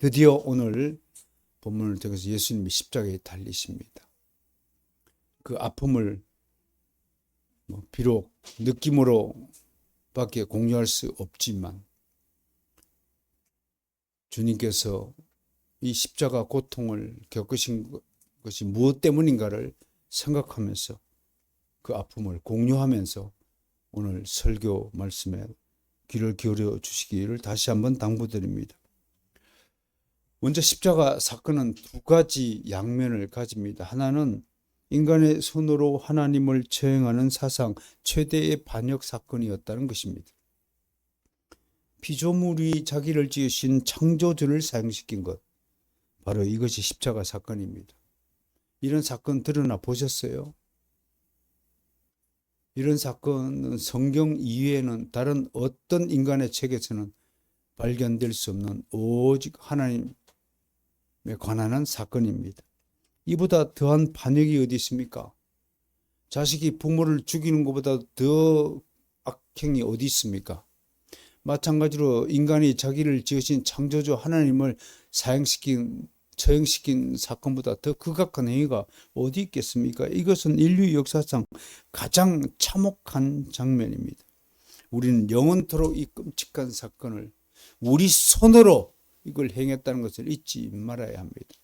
드디어 오늘 본문을 통해서 예수님이 십자가에 달리십니다. 그 아픔을 비록 느낌으로 밖에 공유할 수 없지만 주님께서 이 십자가 고통을 겪으신 것이 무엇 때문인가를 생각하면서 그 아픔을 공유하면서 오늘 설교 말씀에 귀를 기울여 주시기를 다시 한번 당부드립니다. 먼저 십자가 사건은 두 가지 양면을 가집니다. 하나는 인간의 손으로 하나님을 처형하는 사상 최대의 반역 사건이었다는 것입니다. 피조물이 자기를 지으신 창조주를 사형시킨 것, 바로 이것이 십자가 사건입니다. 이런 사건 드러나 보셨어요? 이런 사건은 성경 이외에는 다른 어떤 인간의 책에서는 발견될 수 없는 오직 하나님에 관한 사건입니다. 이보다 더한 반역이 어디 있습니까? 자식이 부모를 죽이는 것보다 더 악행이 어디 있습니까? 마찬가지로 인간이 자기를 지으신 창조주 하나님을 처형시킨 사건보다 더 극악한 행위가 어디 있겠습니까? 이것은 인류 역사상 가장 참혹한 장면입니다. 우리는 영원토록 이 끔찍한 사건을 우리 손으로 이걸 행했다는 것을 잊지 말아야 합니다.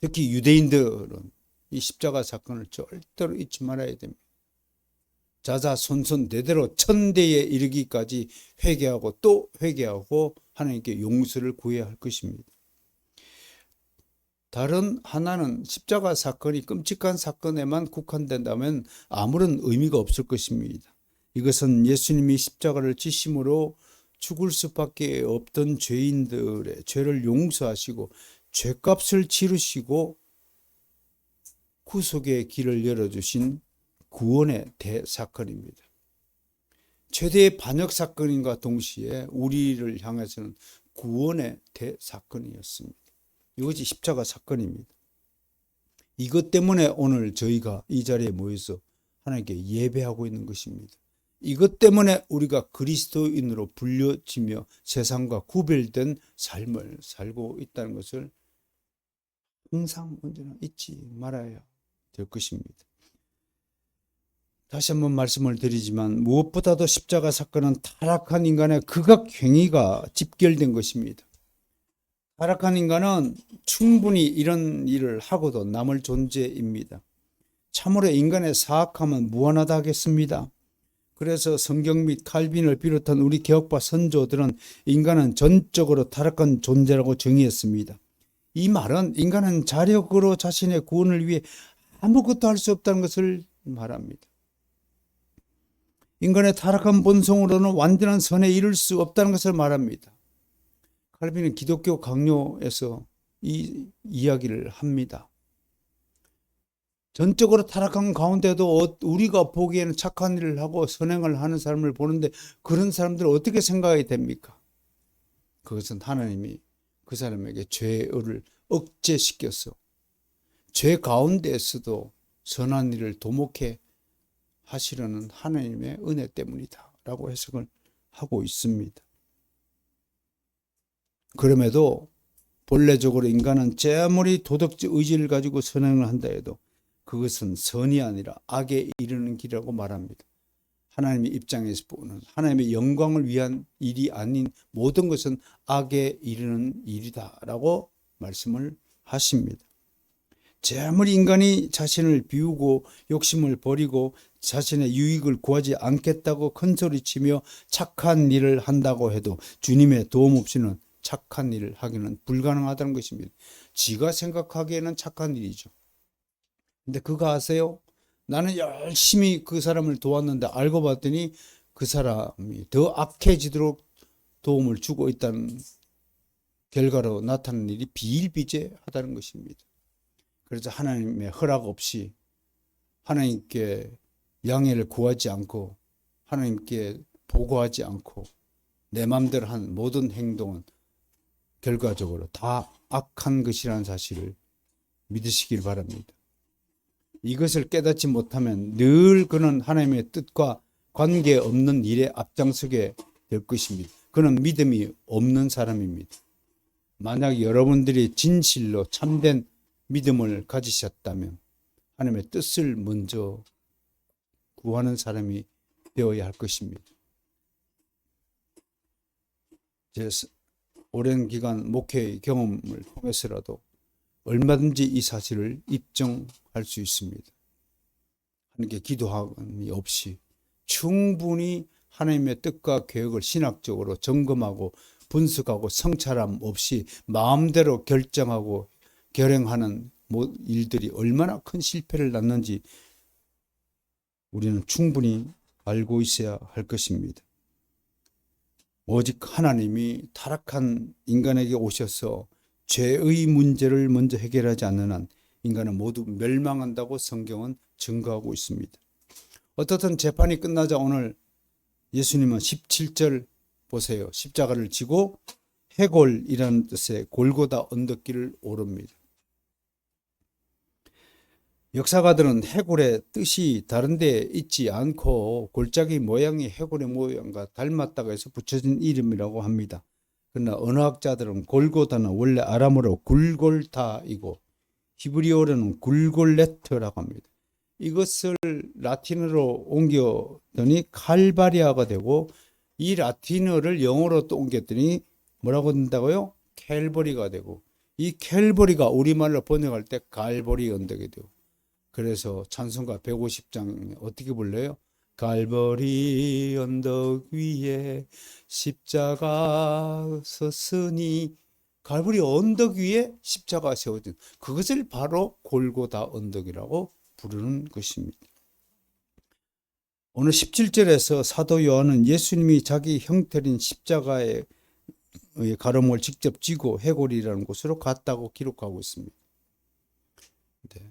특히 유대인들은 이 십자가 사건을 절대로 잊지 말아야 됩니다. 자자손손 대대로 천대에 이르기까지 회개하고 또 회개하고 하나님께 용서를 구해야 할 것입니다. 다른 하나는 십자가 사건이 끔찍한 사건에만 국한된다면 아무런 의미가 없을 것입니다. 이것은 예수님이 십자가를 지심으로 죽을 수밖에 없던 죄인들의 죄를 용서하시고 죄값을 치르시고 구속의 길을 열어주신 구원의 대사건입니다. 최대의 반역 사건인과 동시에 우리를 향해서는 구원의 대사건이었습니다. 이것이 십자가 사건입니다. 이것 때문에 오늘 저희가 이 자리에 모여서 하나님께 예배하고 있는 것입니다. 이것 때문에 우리가 그리스도인으로 불려지며 세상과 구별된 삶을 살고 있다는 것을 항상 언제나 잊지 말아야 될 것입니다. 다시 한번 말씀을 드리지만 무엇보다도 십자가 사건은 타락한 인간의 극악행위가 집결된 것입니다. 타락한 인간은 충분히 이런 일을 하고도 남을 존재입니다. 참으로 인간의 사악함은 무한하다 하겠습니다. 그래서 성경 및 칼빈을 비롯한 우리 개혁파 선조들은 인간은 전적으로 타락한 존재라고 정의했습니다. 이 말은 인간은 자력으로 자신의 구원을 위해 아무것도 할 수 없다는 것을 말합니다. 인간의 타락한 본성으로는 완전한 선에 이를 수 없다는 것을 말합니다. 칼빈은 기독교 강요에서 이 이야기를 합니다. 전적으로 타락한 가운데도 우리가 보기에는 착한 일을 하고 선행을 하는 사람을 보는데 그런 사람들은 어떻게 생각이 됩니까? 그것은 하나님이 그 사람에게 죄를 억제시켜서 죄 가운데에서도 선한 일을 도목해 하시려는 하나님의 은혜 때문이다 라고 해석을 하고 있습니다. 그럼에도 본래적으로 인간은 아무리 도덕적 의지를 가지고 선행을 한다 해도 그것은 선이 아니라 악에 이르는 길이라고 말합니다. 하나님의 입장에서 보는 하나님의 영광을 위한 일이 아닌 모든 것은 악에 이르는 일이다라고 말씀을 하십니다. 아무리 인간이 자신을 비우고 욕심을 버리고 자신의 유익을 구하지 않겠다고 큰소리치며 착한 일을 한다고 해도 주님의 도움 없이는 착한 일을 하기는 불가능하다는 것입니다. 지가 생각하기에는 착한 일이죠. 근데 그거 아세요? 나는 열심히 그 사람을 도왔는데 알고 봤더니 그 사람이 더 악해지도록 도움을 주고 있다는 결과로 나타나는 일이 비일비재하다는 것입니다. 그래서 하나님의 허락 없이 하나님께 양해를 구하지 않고 하나님께 보고하지 않고 내 마음대로 한 모든 행동은 결과적으로 다 악한 것이라는 사실을 믿으시길 바랍니다. 이것을 깨닫지 못하면 늘 그는 하나님의 뜻과 관계없는 일에 앞장서게 될 것입니다. 그는 믿음이 없는 사람입니다. 만약 여러분들이 진실로 참된 믿음을 가지셨다면 하나님의 뜻을 먼저 구하는 사람이 되어야 할 것입니다. 제 오랜 기간 목회의 경험을 통해서라도 얼마든지 이 사실을 입증할 수 있습니다. 하나님께 기도함이 없이 충분히 하나님의 뜻과 계획을 신학적으로 점검하고 분석하고 성찰함 없이 마음대로 결정하고 결행하는 일들이 얼마나 큰 실패를 낳는지 우리는 충분히 알고 있어야 할 것입니다. 오직 하나님이 타락한 인간에게 오셔서 죄의 문제를 먼저 해결하지 않는 한 인간은 모두 멸망한다고 성경은 증거하고 있습니다. 어떻든 재판이 끝나자 오늘 예수님은 17절 보세요. 십자가를 지고 해골이라는 뜻의 골고다 언덕길을 오릅니다. 역사가들은 해골의 뜻이 다른 데 있지 않고 골짜기 모양이 해골의 모양과 닮았다고 해서 붙여진 이름이라고 합니다. 그러나 언어학자들은 골고다는 원래 아람어로 굴골타이고 히브리어로는 굴골레트라고 합니다. 이것을 라틴어로 옮겼더니 칼바리아가 되고 이 라틴어를 영어로 또 옮겼더니 뭐라고 된다고요? 캘버리가 되고 이 캘버리가 우리말로 번역할 때 갈보리 언덕이 되고 그래서 찬송가 150장에 어떻게 불러요? 갈보리 언덕 위에 십자가 섰으니 갈보리 언덕 위에 십자가 세워진 그것을 바로 골고다 언덕이라고 부르는 것입니다. 오늘 17절에서 사도 요한은 예수님이 자기 형태인 십자가의 가름을 직접 쥐고 해골이라는 곳으로 갔다고 기록하고 있습니다. 네.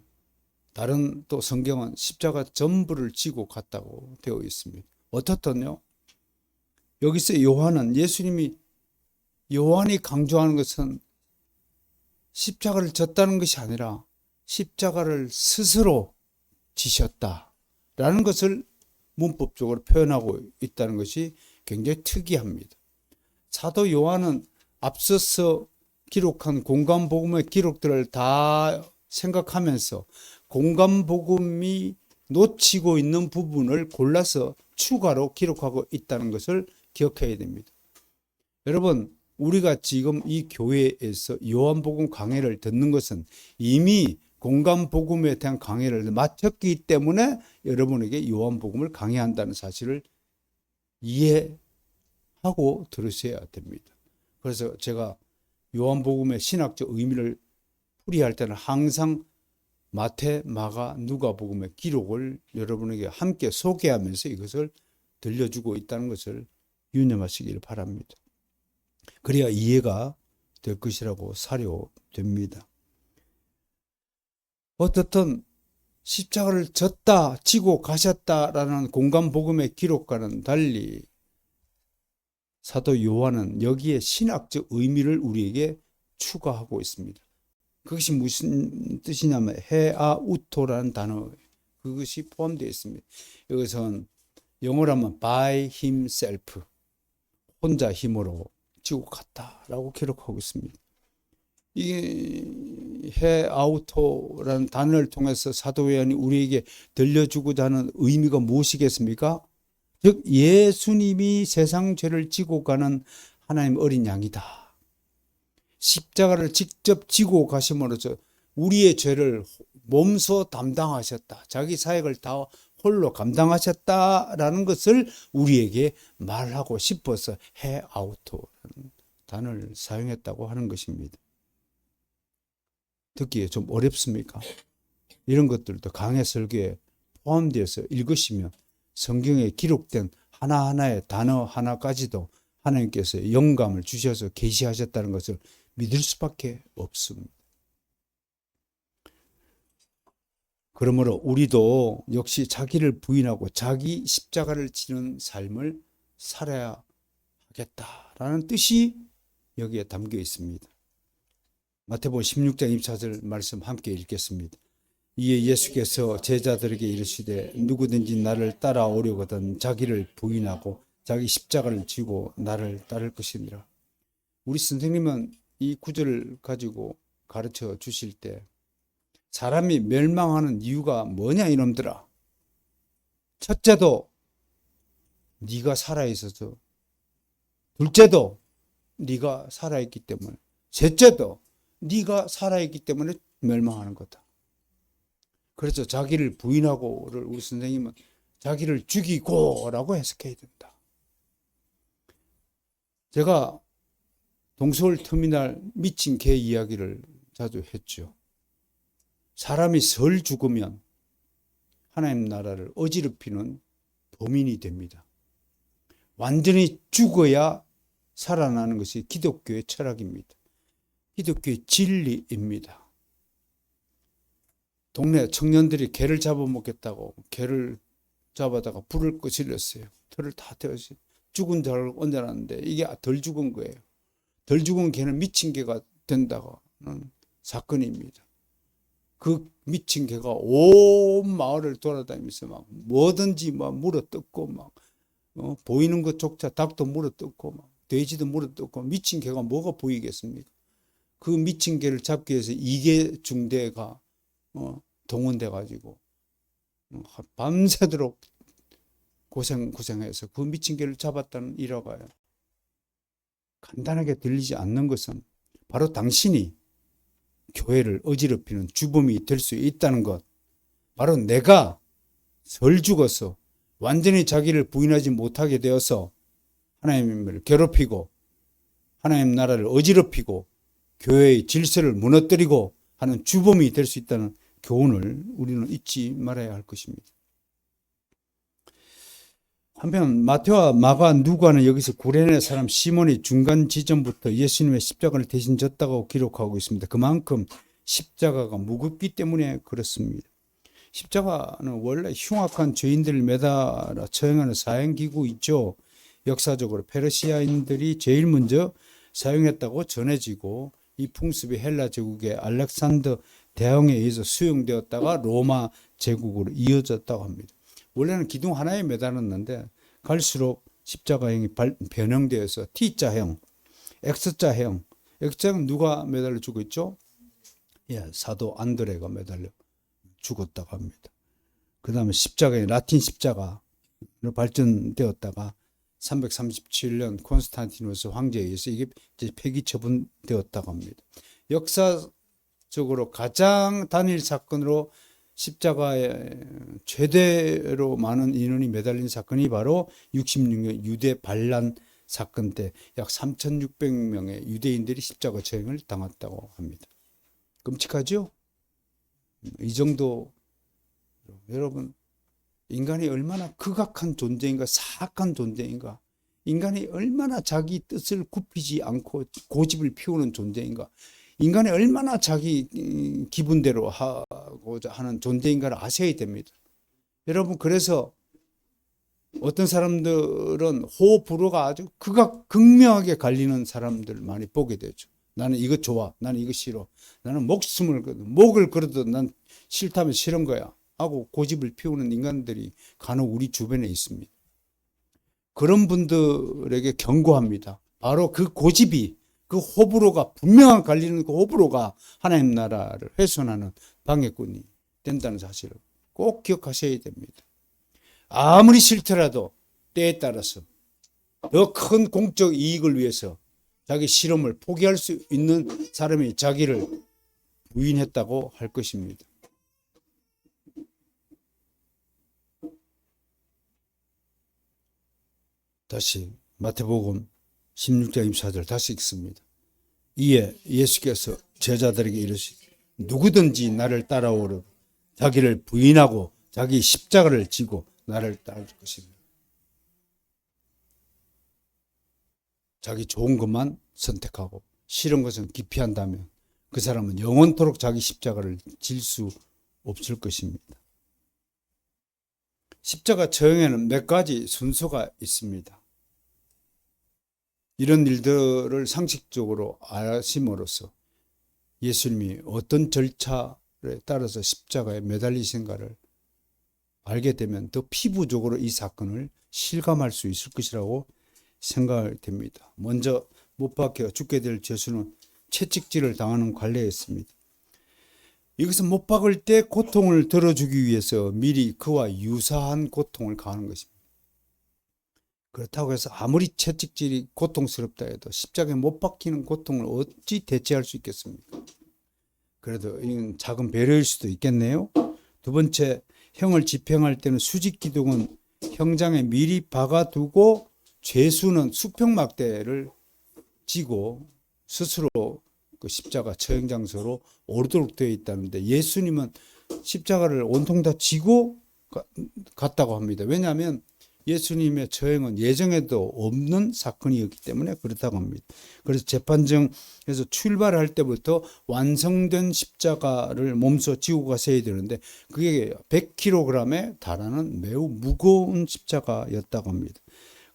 다른 또 성경은 십자가 전부를 지고 갔다고 되어 있습니다. 어떻든요? 여기서 요한이 강조하는 것은 십자가를 졌다는 것이 아니라 십자가를 스스로 지셨다라는 것을 문법적으로 표현하고 있다는 것이 굉장히 특이합니다. 사도 요한은 앞서서 기록한 공간복음의 기록들을 다 생각하면서 공간복음이 놓치고 있는 부분을 골라서 추가로 기록하고 있다는 것을 기억해야 됩니다. 여러분, 우리가 지금 이 교회에서 요한복음 강해를 듣는 것은 이미 공간복음에 대한 강해를 마쳤기 때문에 여러분에게 요한복음을 강해한다는 사실을 이해하고 들으셔야 됩니다. 그래서 제가 요한복음의 신학적 의미를 풀이할 때는 항상 마태, 마가, 누가복음의 기록을 여러분에게 함께 소개하면서 이것을 들려주고 있다는 것을 유념하시길 바랍니다. 그래야 이해가 될 것이라고 사료됩니다. 어떻든 십자가를 졌다, 지고 가셨다라는 공간복음의 기록과는 달리 사도 요한은 여기에 신학적 의미를 우리에게 추가하고 있습니다. 그것이 무슨 뜻이냐면 헤아우토라는 단어 그것이 포함되어 있습니다. 이것은 영어로 하면 by himself 혼자 힘으로 지고 갔다라고 기록하고 있습니다. 이 헤아우토라는 단어를 통해서 사도 요한이 우리에게 들려주고자 하는 의미가 무엇이겠습니까? 즉 예수님이 세상 죄를 지고 가는 하나님 어린 양이다. 십자가를 직접 지고 가심으로써 우리의 죄를 몸소 담당하셨다. 자기 사역을 다 홀로 감당하셨다라는 것을 우리에게 말하고 싶어서 헤아우토라는 단어를 사용했다고 하는 것입니다. 듣기에 좀 어렵습니까? 이런 것들도 강해 설교에 포함되어서 읽으시면 성경에 기록된 하나하나의 단어 하나까지도 하나님께서 영감을 주셔서 계시하셨다는 것을 믿을 수밖에 없습니다. 그러므로 우리도 역시 자기를 부인하고 자기 십자가를 지는 삶을 살아야 하겠다라는 뜻이 여기에 담겨 있습니다. 마태복음 16장 24절 말씀 함께 읽겠습니다. 이에 예수께서 제자들에게 이르시되 누구든지 나를 따라오려거든 자기를 부인하고 자기 십자가를 지고 나를 따를 것이니라. 우리 선생님은 이 구절을 가지고 가르쳐 주실 때 사람이 멸망하는 이유가 뭐냐 이놈들아. 첫째도 네가 살아있어서, 둘째도 네가 살아있기 때문에, 셋째도 네가 살아있기 때문에 멸망하는 거다. 그래서 자기를 부인하고를 우리 선생님은 자기를 죽이고라고 해석해야 된다. 제가 동서울 터미널 미친 개 이야기를 자주 했죠. 사람이 설 죽으면 하나님 나라를 어지럽히는 범인이 됩니다. 완전히 죽어야 살아나는 것이 기독교의 철학입니다. 기독교의 진리입니다. 동네 청년들이 개를 잡아먹겠다고 개를 잡아다가 불을 끄질렀어요. 털을 다 태웠어요. 죽은 자를 얹어놨는데 이게 덜 죽은 거예요. 덜 죽은 개는 미친 개가 된다고 하는 사건입니다. 그 미친 개가 온 마을을 돌아다니면서 막 뭐든지 막 물어뜯고 막 보이는 것조차 닭도 물어뜯고 막 돼지도 물어뜯고 미친 개가 뭐가 보이겠습니까? 그 미친 개를 잡기 위해서 이계 중대가 동원돼 가지고 밤새도록 고생해서 그 미친 개를 잡았다는 일화가요. 간단하게 들리지 않는 것은 바로 당신이 교회를 어지럽히는 주범이 될 수 있다는 것. 바로 내가 설 죽어서 완전히 자기를 부인하지 못하게 되어서 하나님을 괴롭히고 하나님 나라를 어지럽히고 교회의 질서를 무너뜨리고 하는 주범이 될 수 있다는 교훈을 우리는 잊지 말아야 할 것입니다. 한편 마태와 마가, 누가는 여기서 구레네 사람 시몬이 중간 지점부터 예수님의 십자가를 대신 졌다고 기록하고 있습니다. 그만큼 십자가가 무겁기 때문에 그렇습니다. 십자가는 원래 흉악한 죄인들을 매달아 처형하는 사형기구 있죠. 역사적으로 페르시아인들이 제일 먼저 사용했다고 전해지고 이 풍습이 헬라 제국의 알렉산더 대왕에 의해서 수용되었다가 로마 제국으로 이어졌다고 합니다. 원래는 기둥 하나에 매달았는데 갈수록 십자가형이 변형되어서 T자형, X자형, X자형 누가 매달려 죽고 있죠? 예, 사도 안드레가 매달려 죽었다고 합니다. 그 다음에 십자가의 라틴 십자가로 발전되었다가 337년 콘스탄티누스 황제에 의해서 이게 이제 폐기 처분되었다고 합니다. 역사적으로 가장 단일 사건으로 십자가에 최대로 많은 인원이 매달린 사건이 바로 66년 유대 반란 사건 때 약 3,600명의 유대인들이 십자가 처형을 당했다고 합니다. 끔찍하죠? 이 정도. 여러분, 인간이 얼마나 극악한 존재인가, 사악한 존재인가, 인간이 얼마나 자기 뜻을 굽히지 않고 고집을 피우는 존재인가, 인간이 얼마나 자기 기분대로 하고자 하는 존재인가를 아셔야 됩니다. 여러분, 그래서 어떤 사람들은 호불호가 아주 극명하게 갈리는 사람들 많이 보게 되죠. 나는 이거 좋아, 나는 이거 싫어, 나는 목을 걸어도 난 싫다면 싫은 거야 하고 고집을 피우는 인간들이 간혹 우리 주변에 있습니다. 그런 분들에게 경고합니다. 바로 그 고집이, 그 호불호가, 분명한 갈리는 그 호불호가 하나님 나라를 훼손하는 방해꾼이 된다는 사실을 꼭 기억하셔야 됩니다. 아무리 싫더라도 때에 따라서 더 큰 공적 이익을 위해서 자기 실험을 포기할 수 있는 사람이 자기를 부인했다고 할 것입니다. 다시 마태복음 16장 24절 다시 읽습니다. 이에 예수께서 제자들에게 이르시되 누구든지 나를 따라오려 자기를 부인하고 자기 십자가를 지고 나를 따를 것입니다. 자기 좋은 것만 선택하고 싫은 것은 기피한다면 그 사람은 영원토록 자기 십자가를 질 수 없을 것입니다. 십자가 처형에는 몇 가지 순서가 있습니다. 이런 일들을 상식적으로 아심으로써 예수님이 어떤 절차에 따라서 십자가에 매달리신가를 알게 되면 더 피부적으로 이 사건을 실감할 수 있을 것이라고 생각됩니다. 먼저 못 박혀 죽게 될 예수는 채찍질을 당하는 관례였습니다. 이것은 못 박을 때 고통을 덜어주기 위해서 미리 그와 유사한 고통을 가하는 것입니다. 그렇다고 해서 아무리 채찍질이 고통스럽다 해도 십자가에 못 박히는 고통을 어찌 대체할 수 있겠습니까? 그래도 이건 작은 배려일 수도 있겠네요. 두 번째, 형을 집행할 때는 수직기둥은 형장에 미리 박아두고 죄수는 수평막대를 지고 스스로 그 십자가 처형장소로 오르도록 되어 있다는데, 예수님은 십자가를 온통 다 지고 갔다고 합니다. 왜냐하면 예수님의 처형은 예정에도 없는 사건이었기 때문에 그렇다고 합니다. 그래서 재판정에서 출발할 때부터 완성된 십자가를 몸소 지고 가셔야 되는데, 그게 100kg에 달하는 매우 무거운 십자가였다고 합니다.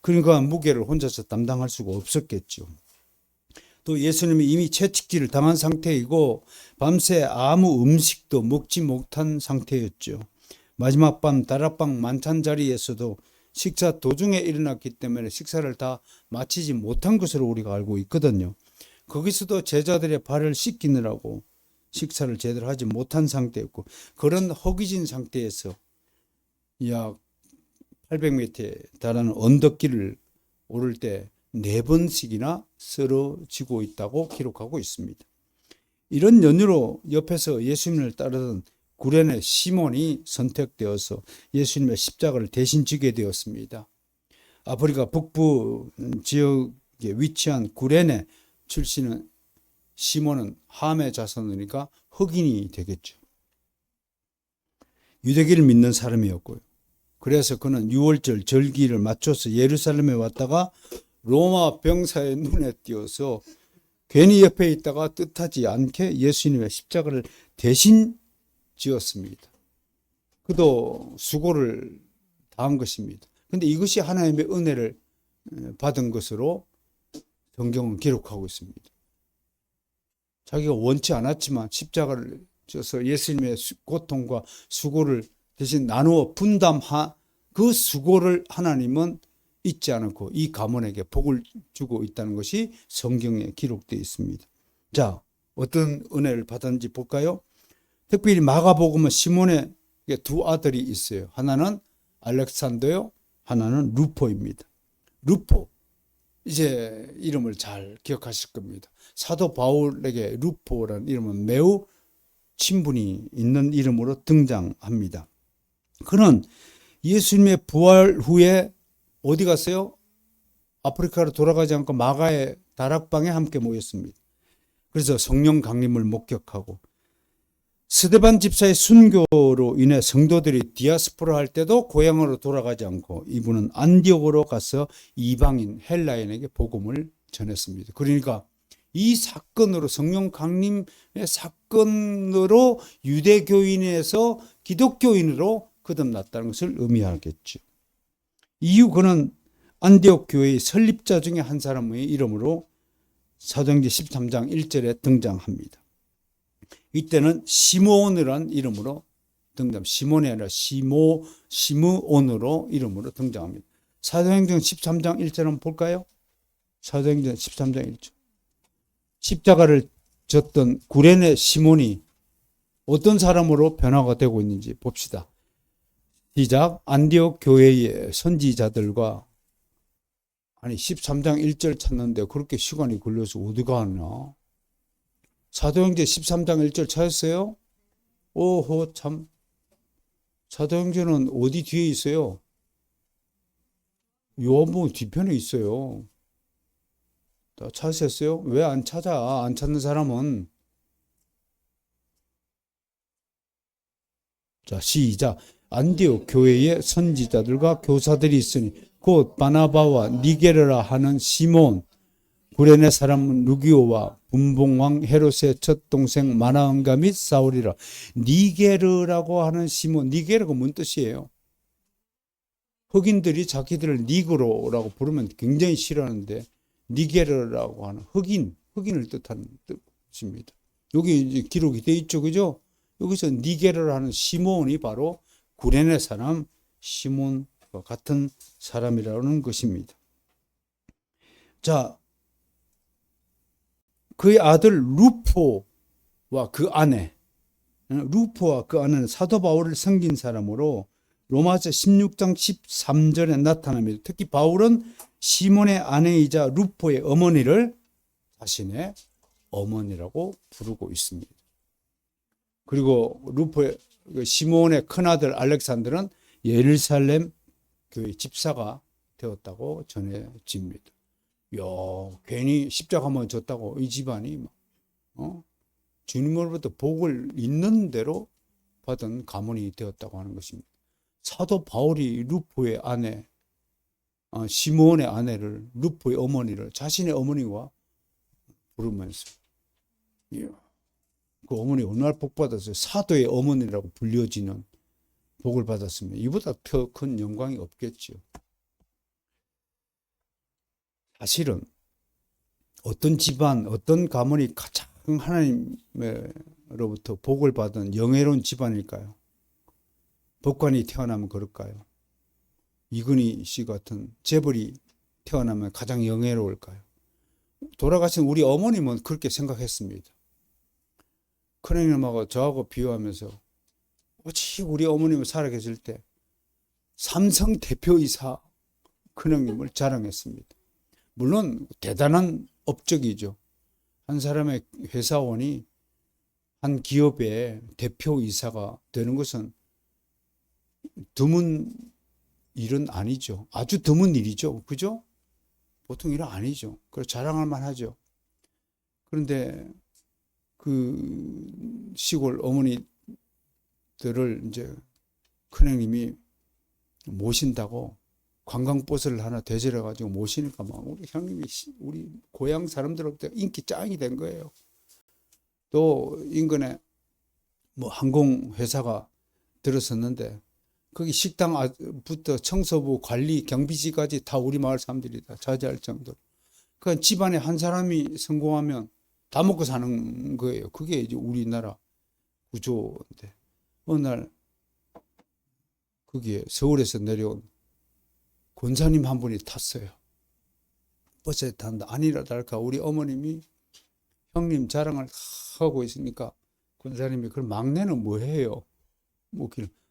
그러니까 무게를 혼자서 담당할 수가 없었겠죠. 또 예수님이 이미 채찍질을 당한 상태이고 밤새 아무 음식도 먹지 못한 상태였죠. 마지막 밤 다락방 만찬 자리에서도 식사 도중에 일어났기 때문에 식사를 다 마치지 못한 것으로 우리가 알고 있거든요. 거기서도 제자들의 발을 씻기느라고 식사를 제대로 하지 못한 상태였고, 그런 허기진 상태에서 약 800m에 달하는 언덕길을 오를 때 4번씩이나 쓰러지고 있다고 기록하고 있습니다. 이런 연유로 옆에서 예수님을 따르던 구레네 시몬이 선택되어서 예수님의 십자가를 대신 지게 되었습니다. 아프리카 북부 지역에 위치한 구레네 출신은 시몬은 함의 자손이니까 흑인이 되겠죠. 유대기를 믿는 사람이었고요. 그래서 그는 유월절 절기를 맞춰서 예루살렘에 왔다가 로마 병사의 눈에 띄어서 괜히 옆에 있다가 뜻하지 않게 예수님의 십자가를 대신 지었습니다. 그도 수고를 다한 것입니다. 그런데 이것이 하나님의 은혜를 받은 것으로 성경은 기록하고 있습니다. 자기가 원치 않았지만 십자가를 져서 예수님의 고통과 수고를 대신 나누어 분담한 그 수고를 하나님은 잊지 않고 이 가문에게 복을 주고 있다는 것이 성경에 기록되어 있습니다. 자, 어떤 은혜를 받았는지 볼까요? 특별히 마가복음은 시몬의 두 아들이 있어요. 하나는 알렉산더요, 하나는 루포입니다. 루포, 이제 이름을 잘 기억하실 겁니다. 사도 바울에게 루포라는 이름은 매우 친분이 있는 이름으로 등장합니다. 그는 예수님의 부활 후에 어디 갔어요? 아프리카로 돌아가지 않고 마가의 다락방에 함께 모였습니다. 그래서 성령 강림을 목격하고, 스데반 집사의 순교로 인해 성도들이 디아스포라 할 때도 고향으로 돌아가지 않고 이분은 안디옥으로 가서 이방인 헬라인에게 복음을 전했습니다. 그러니까 이 사건으로, 성령 강림의 사건으로 유대교인에서 기독교인으로 거듭났다는 것을 의미하겠죠. 이후 그는 안디옥 교회의 설립자 중에 한 사람의 이름으로 사도행전 13장 1절에 등장합니다. 이때는 시므온이라는 이름으로 시몬이 아니라 시므온으로 이름으로 등장합니다. 사도행전 13장 1절 한번 볼까요? 사도행전 13장 1절. 십자가를 졌던 구레네 시몬이 어떤 사람으로 변화가 되고 있는지 봅시다. 시작. 안디옥 교회의 선지자들과, 아니 13장 1절 찾는데 그렇게 시간이 걸려서 어디 가나? 사도행전 13장 1절 찾았어요? 오호, 참. 사도행전은 어디 뒤에 있어요? 요한복음 뒤편에 있어요. 다 찾으셨어요? 왜 안 찾아? 안 찾는 사람은. 자, 시작. 안디옥 교회의 선지자들과 교사들이 있으니 곧 바나바와 니게르라 하는 시몬, 구레네 사람 루기오와 분봉왕 헤롯의 첫 동생 마나은가 및 사울이라. 니게르라고 하는 시몬, 니게르가 뭔 뜻이에요? 흑인들이 자기들을 니그로라고 부르면 굉장히 싫어하는데, 니게르라고 하는 흑인을 뜻하는 뜻입니다. 여기 이제 기록이 되어 있죠, 그죠? 여기서 니게르라는 시몬이 바로 구레네 사람 시몬과 같은 사람이라는 것입니다. 자, 그의 아들 루포와 그 아내, 루포와 그 아내는 사도 바울을 섬긴 사람으로 로마서 16장 13절에 나타납니다. 특히 바울은 시몬의 아내이자 루포의 어머니를 자신의 어머니라고 부르고 있습니다. 그리고 루포의 시몬의 큰아들 알렉산더는 예루살렘 교회 집사가 되었다고 전해집니다. 야, 괜히 십자가만 졌다고 이 집안이 주님으로부터 복을 있는 대로 받은 가문이 되었다고 하는 것입니다. 사도 바울이 루포의 아내, 시몬의 아내를, 루포의 어머니를 자신의 어머니와 부르면서, 그 어머니 얼마나 복 받았어요. 사도의 어머니라고 불려지는 복을 받았으면 이보다 더 큰 영광이 없겠죠. 사실은 어떤 집안, 어떤 가문이 가장 하나님으로부터 복을 받은 영예로운 집안일까요? 법관이 태어나면 그럴까요? 이근희 씨 같은 재벌이 태어나면 가장 영예로울까요? 돌아가신 우리 어머님은 그렇게 생각했습니다. 큰형님하고 저하고 비유하면서 오직 우리 어머님이 살아계실 때 삼성 대표이사 큰형님을 자랑했습니다. 물론 대단한 업적이죠. 한 사람의 회사원이 한 기업의 대표이사가 되는 것은 드문 일은 아니죠. 아주 드문 일이죠. 그죠? 보통 일은 아니죠. 그래서 자랑할 만하죠. 그런데 그 시골 어머니들을 이제 큰형님이 모신다고 관광버스를 하나 대절해가지고 모시니까 막 우리 형님이 우리 고향 사람들로부터 인기 짱이 된 거예요. 또 인근에 뭐 항공회사가 들어섰는데 거기 식당부터 청소부, 관리, 경비지까지 다 우리 마을 사람들이다. 자제할 정도로. 그러니까 집안에 한 사람이 성공하면 다 먹고 사는 거예요. 그게 이제 우리나라 구조인데 어느 날 거기에 서울에서 내려온 권사님 한 분이 탔어요. 버스에 탄다. 아니라 다를까 우리 어머님이 형님 자랑을 하고 있으니까 권사님이 그럼 막내는 뭐 해요?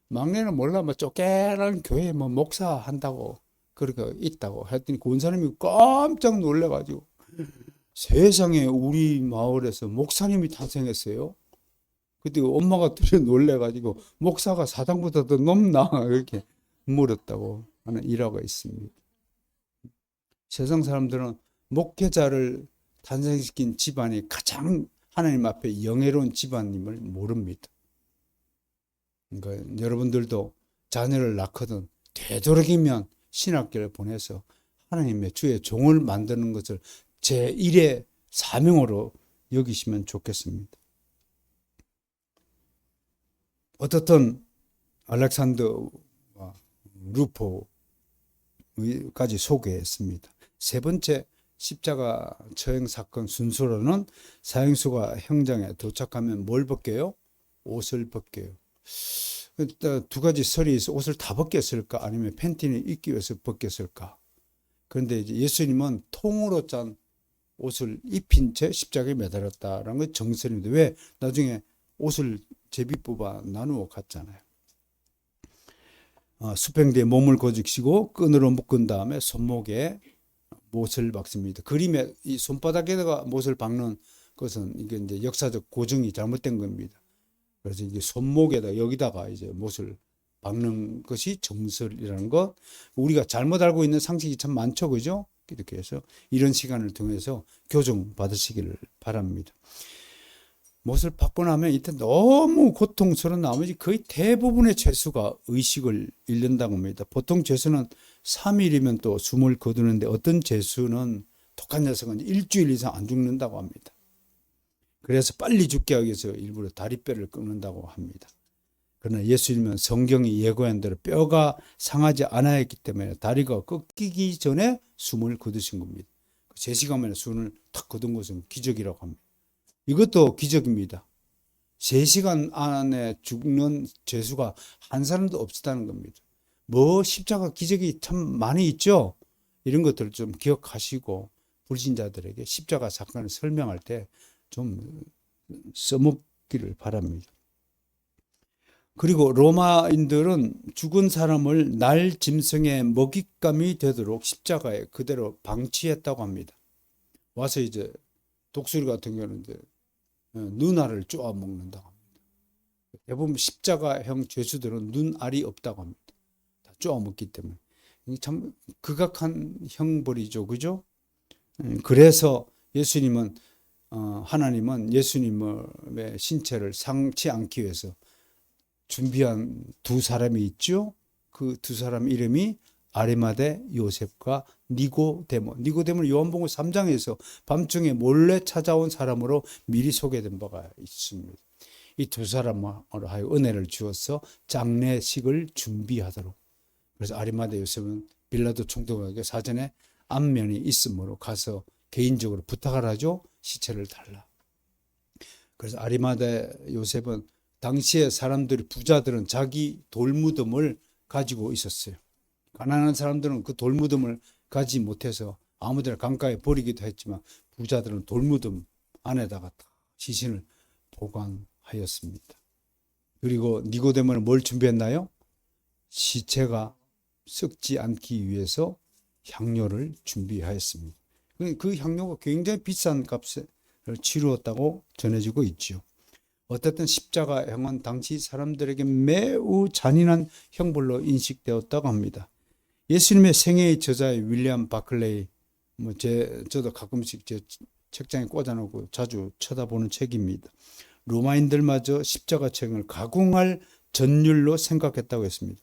막내는 몰라 뭐 쪼개란 교회 뭐 목사 한다고 그렇게 있다고 했더니 권사님이 깜짝 놀래가지고 세상에 우리 마을에서 목사님이 탄생했어요. 그때 엄마가 되게 놀래가지고 목사가 사장보다 더 높나 이렇게 물었다고 하는 일화가 있습니다. 세상 사람들은 목회자를 탄생시킨 집안이 가장 하나님 앞에 영예로운 집안임을 모릅니다. 그러니까 여러분들도 자녀를 낳거든 되도록이면 신학교를 보내서 하나님의 주의 종을 만드는 것을 제1의 사명으로 여기시면 좋겠습니다. 어떻든 알렉산더와 루포까지 소개했습니다. 세 번째 십자가 처형 사건 순서로는 사형수가 현장에 도착하면 뭘 벗겨요? 옷을 벗겨요. 두 가지 설이 있어. 옷을 다 벗겼을까? 아니면 팬티를 입기 위해서 벗겼을까? 그런데 이제 예수님은 통으로 짠 옷을 입힌 채 십자가에 매달았다라는 건 정설입니다. 왜? 나중에 옷을 제비 뽑아 나누어 갔잖아요. 수평대에 몸을 고직시고 끈으로 묶은 다음에 손목에 못을 박습니다. 그림에 이 손바닥에다가 못을 박는 것은 이게 이제 역사적 고증이 잘못된 겁니다. 그래서 이게 손목에다 여기다가 이제 못을 박는 것이 정설이라는 것. 우리가 잘못 알고 있는 상식이 참 많죠, 그죠? 이렇게 해서 이런 시간을 통해서 교정 받으시기를 바랍니다. 못을 받고 나면 이때 너무 고통스러운 나머지 거의 대부분의 죄수가 의식을 잃는다고 합니다. 보통 죄수는 3일이면 또 숨을 거두는데 어떤 죄수는 독한 녀석은 일주일 이상 안 죽는다고 합니다. 그래서 빨리 죽게 하기 위해서 일부러 다리뼈를 끊는다고 합니다. 그러나 예수님은 성경이 예고한 대로 뼈가 상하지 않아야 했기 때문에 다리가 꺾이기 전에 숨을 거두신 겁니다. 3시간 만에 숨을 탁 거둔 것은 기적이라고 합니다. 이것도 기적입니다. 3시간 안에 죽는 죄수가 한 사람도 없었다는 겁니다. 뭐 십자가 기적이 참 많이 있죠. 이런 것들을 좀 기억하시고 불신자들에게 십자가 사건을 설명할 때 좀 써먹기를 바랍니다. 그리고 로마인들은 죽은 사람을 날 짐승의 먹잇감이 되도록 십자가에 그대로 방치했다고 합니다. 와서 이제 독수리 같은 경우는 이제 눈알을 쪼아 먹는다고 합니다. 대부분 십자가형 죄수들은 눈알이 없다고 합니다. 다 쪼아 먹기 때문에. 참 극악한 형벌이죠. 그죠? 그래서 하나님은 예수님의 신체를 상치 않기 위해서 준비한 두 사람이 있죠. 그 두 사람 이름이 아리마대 요셉과 니고데모. 니고데모는 요한복음 3장에서 밤중에 몰래 찾아온 사람으로 미리 소개된 바가 있습니다. 이 두 사람으로 하여 은혜를 주어서 장례식을 준비하도록. 그래서 아리마대 요셉은 빌라도 총독에게 사전에 안면이 있으므로 가서 개인적으로 부탁을 하죠. 시체를 달라. 그래서 아리마대 요셉은 당시에 부자들은 자기 돌무덤을 가지고 있었어요. 가난한 사람들은 그 돌무덤을 가지 못해서 아무데나 강가에 버리기도 했지만 부자들은 돌무덤 안에다가 시신을 보관하였습니다. 그리고 니고데모는 뭘 준비했나요? 시체가 썩지 않기 위해서 향료를 준비하였습니다. 그 향료가 굉장히 비싼 값을 치루었다고 전해지고 있죠. 어쨌든 십자가형은 당시 사람들에게 매우 잔인한 형벌로 인식되었다고 합니다. 예수님의 생애의 저자의 윌리엄 바클레이, 저도 가끔씩 제 책장에 꽂아놓고 자주 쳐다보는 책입니다. 로마인들마저 십자가형을 가공할 전율로 생각했다고 했습니다.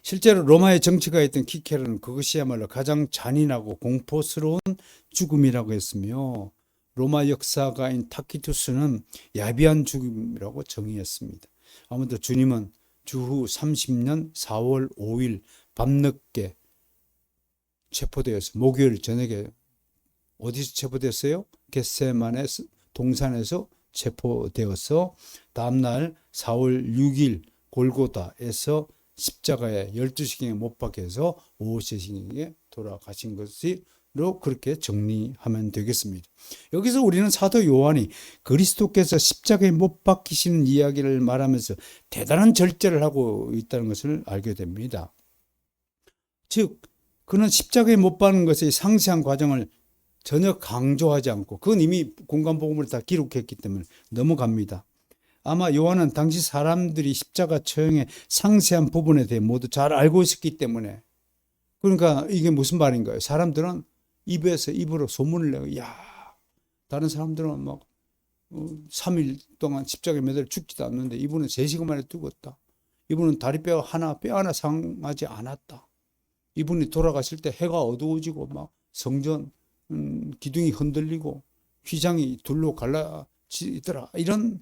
실제로 로마의 정치가였던 키케르는 그것이야말로 가장 잔인하고 공포스러운 죽음이라고 했으며 로마 역사가인 타키투스는 야비한 죽음이라고 정의했습니다. 아무튼 주님은 주후 30년 4월 5일 밤늦게 체포되어서 목요일 저녁에 어디서 체포됐어요? 겟세마네 동산에서 체포되어서 다음날 4월 6일 골고다에서 십자가에 12시경에 못 박혀서 오후 3시경에 돌아가신 것으로 그렇게 정리하면 되겠습니다. 여기서 우리는 사도 요한이 그리스도께서 십자가에 못 박히시는 이야기를 말하면서 대단한 절제를 하고 있다는 것을 알게 됩니다. 즉 그는 십자가에 못 박는 것의 상세한 과정을 전혀 강조하지 않고 그건 이미 공간복음을 다 기록했기 때문에 넘어갑니다. 아마 요한은 당시 사람들이 십자가 처형의 상세한 부분에 대해 모두 잘 알고 있었기 때문에 그러니까 이게 무슨 말인가요? 사람들은 입에서 입으로 소문을 내고 야 다른 사람들은 막 3일 동안 십자가에 매달려 죽지도 않는데 이분은 3시간 만에 죽었다. 이분은 뼈 하나 상하지 않았다. 이분이 돌아가실 때 해가 어두워지고 막 성전 기둥이 흔들리고 휘장이 둘로 갈라지더라. 이런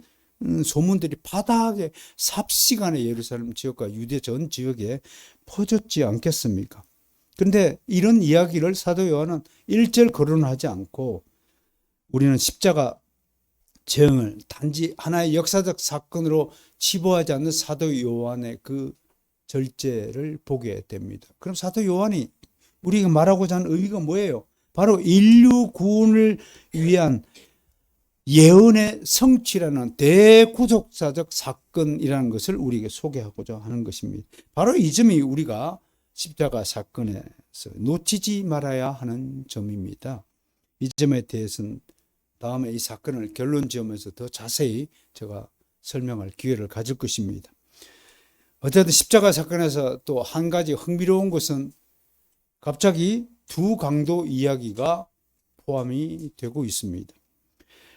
소문들이 바닥에 삽시간에 예루살렘 지역과 유대 전 지역에 퍼졌지 않겠습니까? 그런데 이런 이야기를 사도 요한은 일절 거론하지 않고 우리는 십자가 처형을 단지 하나의 역사적 사건으로 치부하지 않는 사도 요한의 그 절제를 보게 됩니다. 그럼 사도 요한이 우리가 말하고자 하는 의미가 뭐예요? 바로 인류 구원을 위한 예언의 성취라는 대구속사적 사건이라는 것을 우리에게 소개하고자 하는 것입니다. 바로 이 점이 우리가 십자가 사건에서 놓치지 말아야 하는 점입니다. 이 점에 대해서는 다음에 이 사건을 결론 지으면서 더 자세히 제가 설명할 기회를 가질 것입니다. 어쨌든 십자가 사건에서 또 한 가지 흥미로운 것은 갑자기 두 강도 이야기가 포함이 되고 있습니다.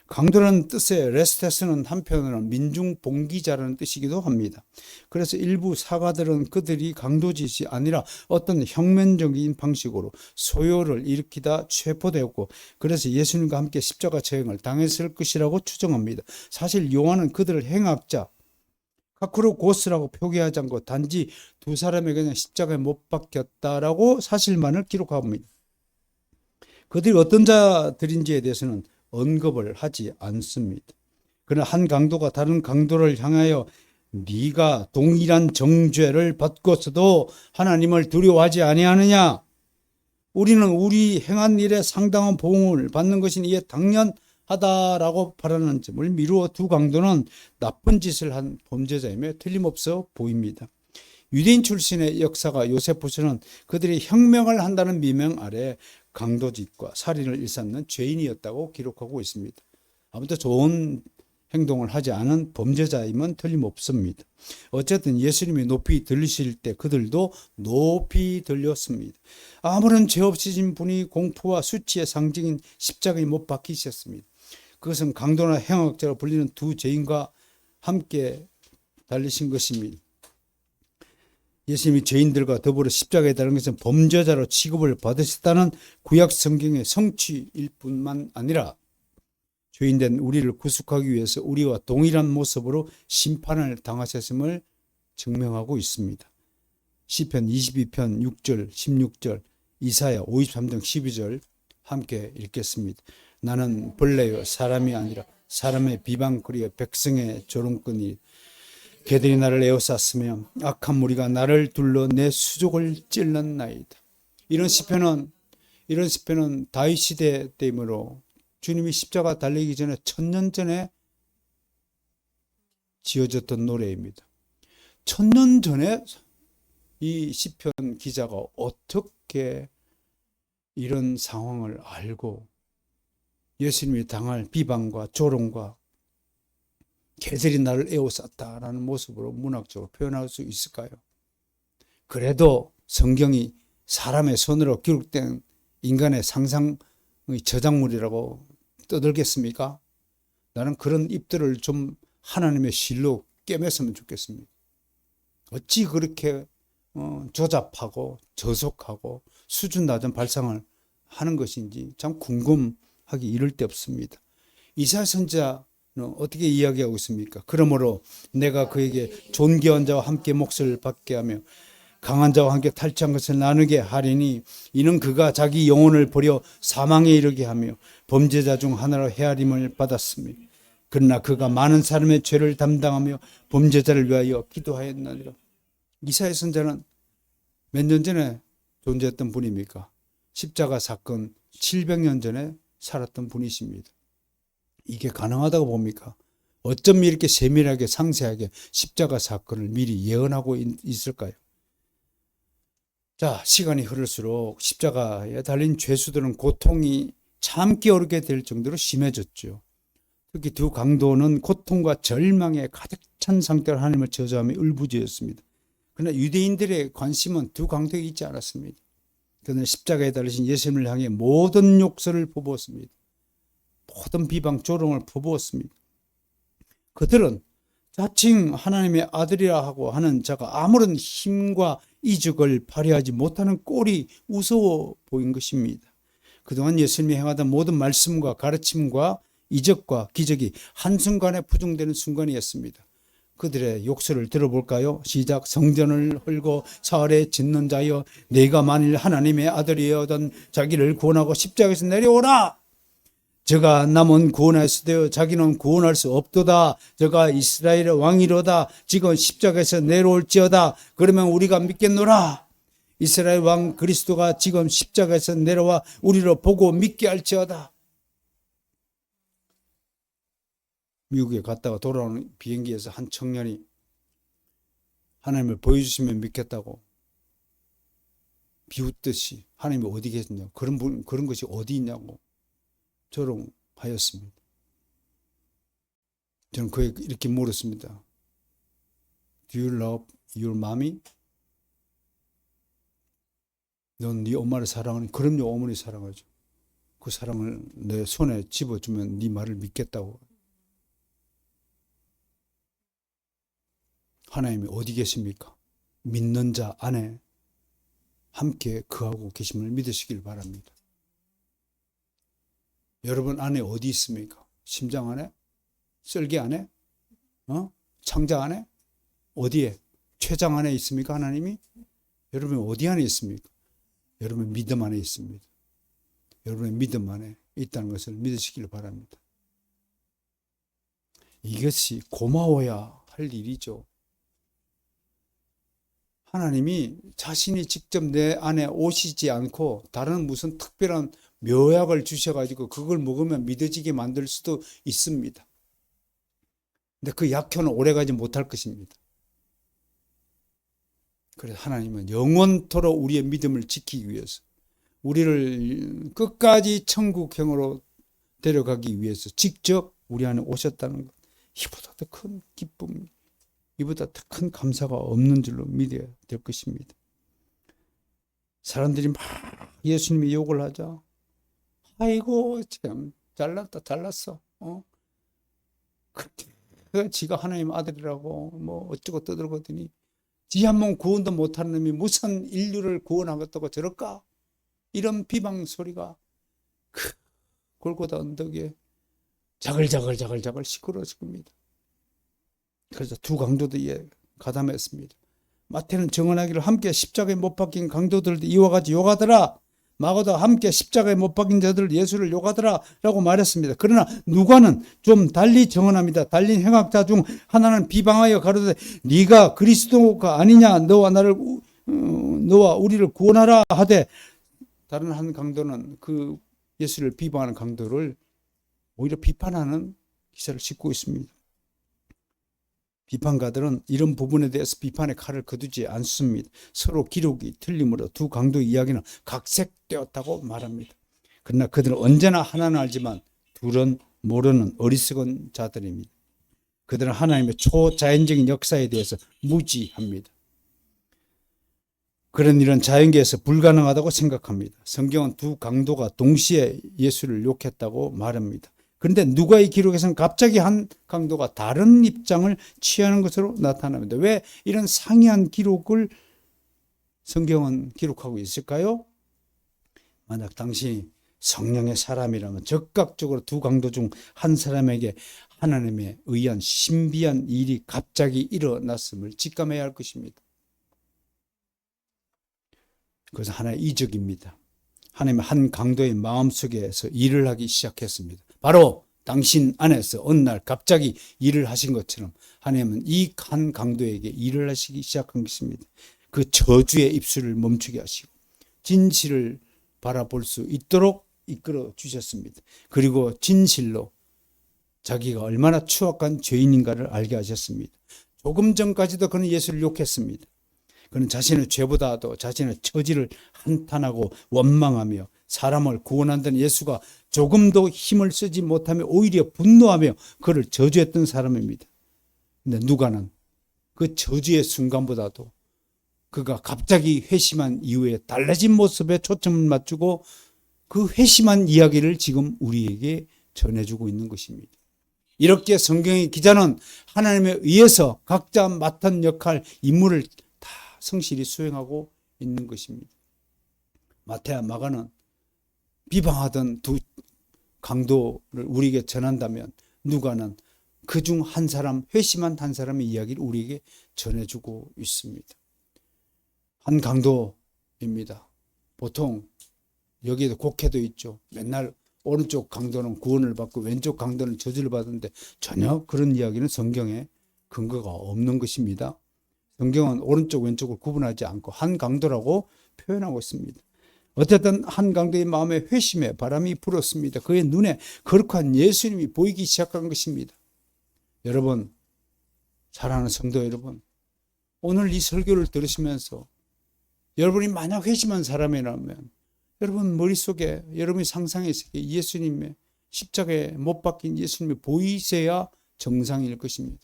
강도라는 뜻의 레스테스는 한편으로는 민중 봉기자라는 뜻이기도 합니다. 그래서 일부 사가들은 그들이 강도짓이 아니라 어떤 혁명적인 방식으로 소요를 일으키다 체포되었고 그래서 예수님과 함께 십자가 처형을 당했을 것이라고 추정합니다. 사실 요한은 그들을 행악자 카쿠로 고스라고 표기하지 않고 단지 두 사람에게 그냥 십자가에 못 박혔다라고 사실만을 기록합니다. 그들이 어떤 자들인지에 대해서는 언급을 하지 않습니다. 그러나 한 강도가 다른 강도를 향하여 네가 동일한 정죄를 받고서도 하나님을 두려워하지 아니하느냐? 우리는 우리 행한 일에 상당한 보응을 받는 것이 이에 당연하다라고 바라는 점을 미루어 두 강도는 나쁜 짓을 한 범죄자임에 틀림없어 보입니다. 유대인 출신의 역사가 요세푸스는 그들이 혁명을 한다는 미명 아래 강도짓과 살인을 일삼는 죄인이었다고 기록하고 있습니다. 아무튼 좋은 행동을 하지 않은 범죄자임은 틀림없습니다. 어쨌든 예수님이 높이 들리실 때 그들도 높이 들렸습니다. 아무런 죄 없으신 분이 공포와 수치의 상징인 십자가에 못 박히셨습니다. 그것은 강도나 행악자로 불리는 두 죄인과 함께 달리신 것입니다. 예수님이 죄인들과 더불어 십자가에 달린 것은 범죄자로 취급을 받으셨다는 구약 성경의 성취일 뿐만 아니라 죄인된 우리를 구속하기 위해서 우리와 동일한 모습으로 심판을 당하셨음을 증명하고 있습니다. 시편 22편 6절, 16절, 이사야 53장 12절 함께 읽겠습니다. 나는 벌레요 사람이 아니라 사람의 비방거리와 백성의 조롱꾼이 개들이 나를 에워쌌으며 악한 무리가 나를 둘러 내 수족을 찔렀나이다. 이런 시편은 다윗 시대 때이므로 주님이 십자가 달리기 전에 1000년 전에 지어졌던 노래입니다. 1000년 전에 이 시편 기자가 어떻게 이런 상황을 알고 예수님이 당할 비방과 조롱과 개들이 나를 에워쌌다라는 모습으로 문학적으로 표현할 수 있을까요? 그래도 성경이 사람의 손으로 기록된 인간의 상상의 저작물이라고 떠들겠습니까? 나는 그런 입들을 좀 하나님의 실로 꿰맸으면 좋겠습니다. 어찌 그렇게 조잡하고 저속하고 수준 낮은 발상을 하는 것인지 참 궁금하기 이를 데 없습니다. 이사야 선지자는 어떻게 이야기하고 있습니까? 그러므로 내가 그에게 존귀한 자와 함께 몫을 받게 하며 강한 자와 함께 탈취한 것을 나누게 하리니 이는 그가 자기 영혼을 버려 사망에 이르게 하며 범죄자 중 하나로 헤아림을 받았습니다. 그러나 그가 많은 사람의 죄를 담당하며 범죄자를 위하여 기도하였느니라. 이사야 선지자는 몇 년 전에 존재했던 분입니까? 십자가 사건 700년 전에 살았던 분이십니다. 이게 가능하다고 봅니까? 어쩜 이렇게 세밀하게 상세하게 십자가 사건을 미리 예언하고 있을까요? 자, 시간이 흐를수록 십자가에 달린 죄수들은 고통이 참기 어렵게 될 정도로 심해졌죠. 특히 두 강도는 고통과 절망에 가득 찬 상태로 하나님을 저주하며 울부짖었습니다. 그러나 유대인들의 관심은 두 강도에 있지 않았습니다. 그들은 십자가에 달리신 예수님을 향해 모든 욕설을 퍼부었습니다. 모든 비방, 조롱을 퍼부었습니다. 그들은 자칭 하나님의 아들이라 하고 하는 자가 아무런 힘과 이적을 발휘하지 못하는 꼴이 우스워 보인 것입니다. 그동안 예수님이 행하던 모든 말씀과 가르침과 이적과 기적이 한순간에 부정되는 순간이었습니다. 그들의 욕설을 들어볼까요? 시작. 성전을 헐고 사흘에 짓는 자여 네가 만일 하나님의 아들이여던 자기를 구원하고 십자가에서 내려오라. 저가 남은 구원하였으되 자기는 구원할 수 없도다. 저가 이스라엘의 왕이로다. 지금 십자가에서 내려올지어다. 그러면 우리가 믿겠노라. 이스라엘 왕 그리스도가 지금 십자가에서 내려와 우리를 보고 믿게 할지어다. 미국에 갔다가 돌아오는 비행기에서 한 청년이 하나님을 보여주시면 믿겠다고 비웃듯이 하나님이 어디 계시냐, 그런 것이 어디 있냐고 조롱하였습니다. 저는 그에게 이렇게 물었습니다. Do you love your mommy? 넌 네 엄마를 사랑하니? 그럼요, 어머니 사랑하죠. 그 사랑을 내 손에 집어주면 네 말을 믿겠다고. 하나님이 어디 계십니까? 믿는 자 안에 함께 그하고 계심을 믿으시길 바랍니다. 여러분 안에 어디 있습니까? 심장 안에? 썰기 안에? 창자 안에? 어디에? 췌장 안에 있습니까? 하나님이? 여러분 어디 안에 있습니까? 여러분 믿음 안에 있습니다. 여러분의 믿음 안에 있다는 것을 믿으시길 바랍니다. 이것이 고마워야 할 일이죠. 하나님이 자신이 직접 내 안에 오시지 않고 다른 무슨 특별한 묘약을 주셔가지고 그걸 먹으면 믿어지게 만들 수도 있습니다. 근데 그 약효는 오래가지 못할 것입니다. 그래서 하나님은 영원토록 우리의 믿음을 지키기 위해서, 우리를 끝까지 천국형으로 데려가기 위해서 직접 우리 안에 오셨다는 것, 이보다 더 큰 기쁨, 이보다 더 큰 감사가 없는 줄로 믿어야 될 것입니다. 사람들이 막 예수님이 욕을 하자. 아이고 참 잘났다 잘났어. 그렇게 지가 하나님 아들이라고 뭐 어쩌고 떠들거더니 지 한 번 구원도 못하는 놈이 무슨 인류를 구원하겠다고 저럴까? 이런 비방 소리가 그 골고다 언덕에 자글자글 시끄러워질 겁니다. 그래서 두 강도들이 가담했습니다. 마태는 정언하기를 함께 십자가에 못 박힌 강도들도 이와 같이 욕하더라. 마가도 함께 십자가에 못 박힌 자들 예수를 욕하더라 라고 말했습니다. 그러나 누가는 좀 달리 정언합니다. 달린 행악자 중 하나는 비방하여 가로되 네가 그리스도가 아니냐, 너와 우리를 구원하라 하되, 다른 한 강도는 그 예수를 비방하는 강도를 오히려 비판하는 기사를 싣고 있습니다. 비판가들은 이런 부분에 대해서 비판의 칼을 거두지 않습니다. 서로 기록이 틀림으로 두 강도의 이야기는 각색되었다고 말합니다. 그러나 그들은 언제나 하나는 알지만 둘은 모르는 어리석은 자들입니다. 그들은 하나님의 초자연적인 역사에 대해서 무지합니다. 그런 일은 자연계에서 불가능하다고 생각합니다. 성경은 두 강도가 동시에 예수를 욕했다고 말합니다. 그런데 누가의 기록에서는 갑자기 한 강도가 다른 입장을 취하는 것으로 나타납니다. 왜 이런 상이한 기록을 성경은 기록하고 있을까요? 만약 당신이 성령의 사람이라면 적극적으로 두 강도 중 한 사람에게 하나님에 의한 신비한 일이 갑자기 일어났음을 직감해야 할 것입니다. 그래서 하나의 이적입니다. 하나님의 한 강도의 마음속에서 일을 하기 시작했습니다. 바로 당신 안에서 어느 날 갑자기 일을 하신 것처럼 하나님은 이 한 강도에게 일을 하시기 시작한 것입니다. 그 저주의 입술을 멈추게 하시고 진실을 바라볼 수 있도록 이끌어 주셨습니다. 그리고 진실로 자기가 얼마나 추악한 죄인인가를 알게 하셨습니다. 조금 전까지도 그는 예수를 욕했습니다. 그는 자신의 죄보다도 자신의 처지를 한탄하고 원망하며 사람을 구원한다는 예수가 조금도 힘을 쓰지 못하며 오히려 분노하며 그를 저주했던 사람입니다. 근데 누가는 그 저주의 순간보다도 그가 갑자기 회심한 이후에 달라진 모습에 초점을 맞추고 그 회심한 이야기를 지금 우리에게 전해주고 있는 것입니다. 이렇게 성경의 기자는 하나님에 의해서 각자 맡은 역할, 임무를 다 성실히 수행하고 있는 것입니다. 마태와 마가는 비방하던 두 강도를 우리에게 전한다면 누가는 그중 한 사람, 회심한 한 사람의 이야기를 우리에게 전해주고 있습니다. 한 강도입니다. 보통 여기에도 곡해도 있죠. 맨날 오른쪽 강도는 구원을 받고 왼쪽 강도는 저주를 받는데 전혀 그런 이야기는 성경에 근거가 없는 것입니다. 성경은 오른쪽 왼쪽을 구분하지 않고 한 강도라고 표현하고 있습니다. 어쨌든 한 강도의 마음에 회심의 바람이 불었습니다. 그의 눈에 거룩한 예수님이 보이기 시작한 것입니다. 여러분, 사랑하는 성도 여러분, 오늘 이 설교를 들으시면서 여러분이 만약 회심한 사람이라면 여러분 머릿속에, 여러분이 상상했을 때 예수님의 십자가에 못 박힌 예수님이 보이셔야 정상일 것입니다.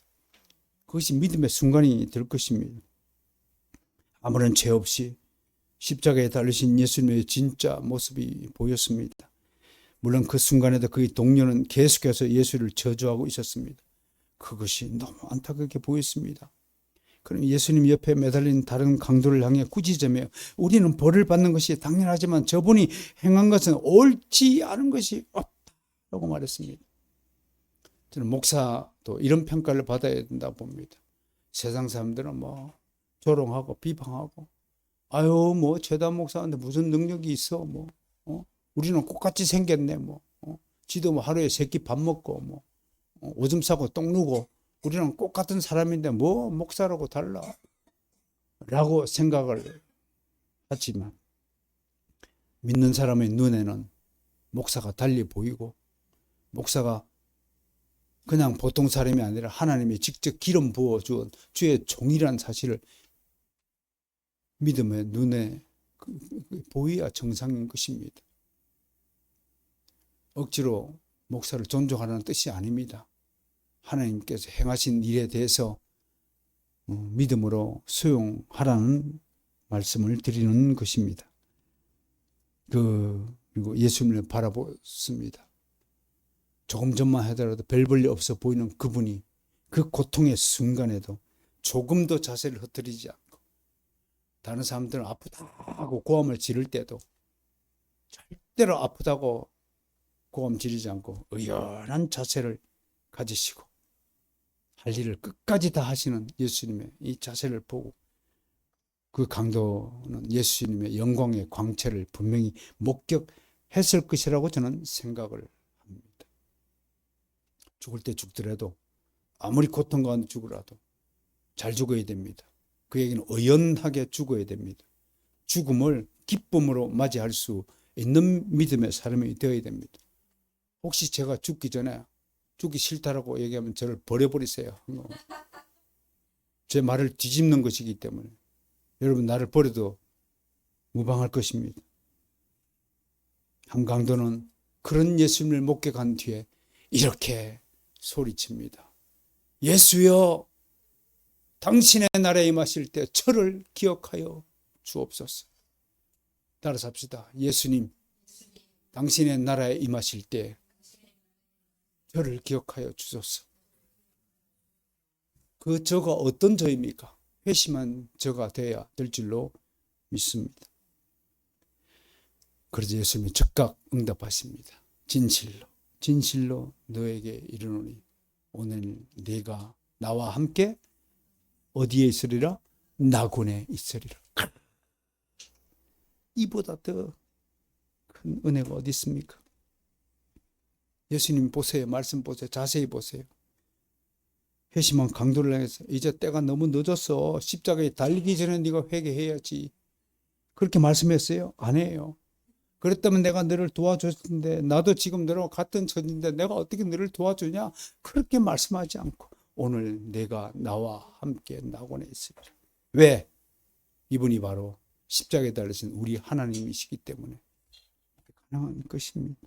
그것이 믿음의 순간이 될 것입니다. 아무런 죄 없이 십자가에 달리신 예수님의 진짜 모습이 보였습니다. 물론 그 순간에도 그의 동료는 계속해서 예수를 저주하고 있었습니다. 그것이 너무 안타깝게 보였습니다. 그럼 예수님 옆에 매달린 다른 강도를 향해 꾸짖으며 우리는 벌을 받는 것이 당연하지만 저분이 행한 것은 옳지 않은 것이 없다라고 말했습니다. 저는 목사도 이런 평가를 받아야 된다고 봅니다. 세상 사람들은 뭐 조롱하고 비방하고 아유 뭐 최단 목사인데 무슨 능력이 있어 우리는 똑같이 생겼네 지도 뭐 하루에 3끼 밥 먹고 오줌 싸고 똥 누고 우리는 똑같은 사람인데 뭐 목사라고 달라 라고 생각을 하지만 믿는 사람의 눈에는 목사가 달리 보이고 목사가 그냥 보통 사람이 아니라 하나님이 직접 기름 부어주은 주의 종이라는 사실을 믿음의 눈에 보여야 정상인 것입니다. 억지로 목사를 존중하라는 뜻이 아닙니다. 하나님께서 행하신 일에 대해서 믿음으로 수용하라는 말씀을 드리는 것입니다. 그리고 예수님을 바라보습니다. 조금 전만 하더라도 별 볼일 없어 보이는 그분이 그 고통의 순간에도 조금도 자세를 흐트리지 않고 다른 사람들은 아프다고 고함을 지를 때도 절대로 아프다고 고함 지르지 않고 의연한 자세를 가지시고 할 일을 끝까지 다 하시는 예수님의 이 자세를 보고 그 강도는 예수님의 영광의 광채를 분명히 목격했을 것이라고 저는 생각을 합니다. 죽을 때 죽더라도 아무리 고통 가운데 죽으라도 잘 죽어야 됩니다. 그에게는 의연하게 죽어야 됩니다. 죽음을 기쁨으로 맞이할 수 있는 믿음의 사람이 되어야 됩니다. 혹시 제가 죽기 전에 죽기 싫다라고 얘기하면 저를 버려버리세요. 제 말을 뒤집는 것이기 때문에 여러분 나를 버려도 무방할 것입니다. 한 강도는 그런 예수님을 목격한 뒤에 이렇게 소리칩니다. 예수여, 당신의 나라에 임하실 때 저를 기억하여 주옵소서. 따라서 합시다. 예수님, 당신의 나라에 임하실 때 저를 기억하여 주소서. 그 저가 어떤 저입니까? 회심한 저가 되어야 될 줄로 믿습니다. 그래서 예수님이 즉각 응답하십니다. 진실로 진실로 너에게 이르노니 오늘 네가 나와 함께 어디에 있으리라? 낙원에 있으리라. 이보다 더 큰 은혜가 어디 있습니까? 예수님 보세요. 말씀 보세요. 자세히 보세요. 회심한 강도를 향해서 이제 때가 너무 늦었어. 십자가에 달리기 전에 네가 회개해야지. 그렇게 말씀했어요? 안 해요. 그랬다면 내가 너를 도와줬을 텐데 나도 지금 너랑 같은 처지인데 내가 어떻게 너를 도와주냐? 그렇게 말씀하지 않고 오늘 내가 나와 함께 낙원에 있으리라. 왜? 이분이 바로 십자가에 달리신 우리 하나님이시기 때문에 가능한 것입니다.